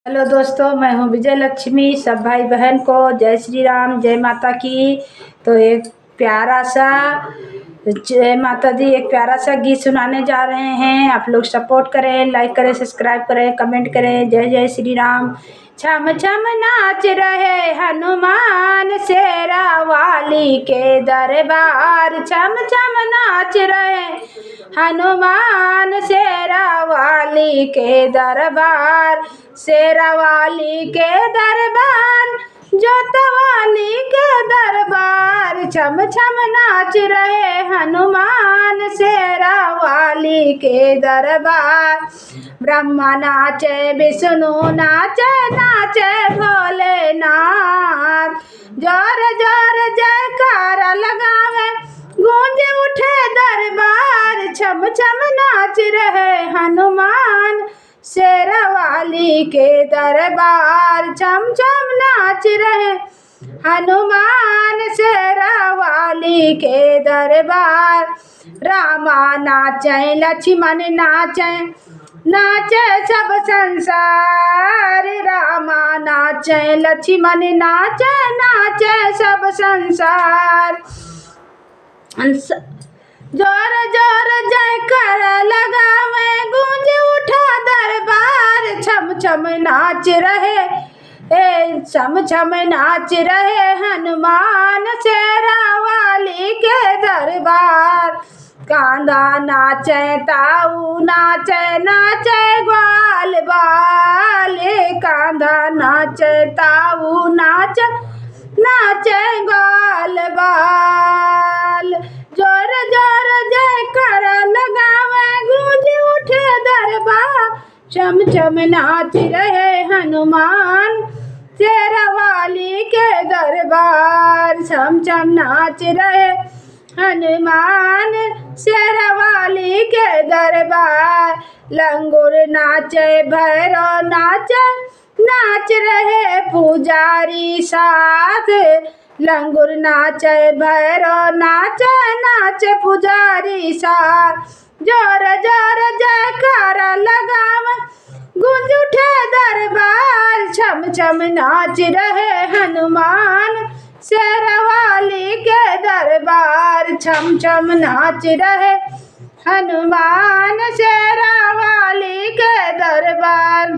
Hello दोस्तों, मैं हूँ विजय लक्ष्मी। सब भाई बहन को जय श्री राम, जय माता की। तो एक प्यारा सा जय माता दी एक प्यारा सा गीत सुनाने जा रहे हैं। आप लोग सपोर्ट करें, लाइक करें, सब्सक्राइब करें, कमेंट करें। जय जय श्री राम। छम छम नाच रहे हनुमान, शेरा वाली के दरबार। छम छम नाच रहे हनुमान, शेरा वाली के दरबार। शेरा वाली के दरबार, जोतवाली के दरबार। छम छम नाच रहे हनुमान, शेरा वाली के दरबार। ब्रह्मा नाचे, विष्णु नाचे, नाचे भोलेनाथ। जोर जोर जयकारा लगावे, गूंज उठे दरबार। छम छम नाच रहे हनुमान, शेरा वाली के दरबार। छम छम नाच रहे हनुमान, शेरा वाली के दरबार। रामा नाचे, लक्ष्मण नाचे, नाचे सब संसार। रामा नाचे, लक्ष्मण नाचे, नाचे सब संसार। जोर जोर जयकारा लगावे, गूंज उठा दरबार। छम छम नाच रहे छम छम नाच रहे हनुमान, शेरा वाली के दरबार। कांधा नाचे, ताऊ नाचे, नाचे ग्वाल बाल। कांधा नाचे, ताऊ नाचे, नाचे ग्वाल बाल। जोर जोर जयकारा लगावे, गूंज उठे दरबार। छम छम नाच रहे हनुमान, शेरा वाली के दरबार। छम छम नाच रहे हनुमान, शेरा वाली के दरबार। लंगूर नाचे, भैरव नाचे, नाच रहे पुजारी साथ। लंगूर नाचे, भैरव नाचे, नाचे पुजारी साथ। जोर जोर जयकारा लगावे, गूंज उठे दरबार। छम छम नाच रहे हनुमान, शेरा वाली के दरबार। छम छम नाच रहे हनुमान, शेरा वाली के दरबार।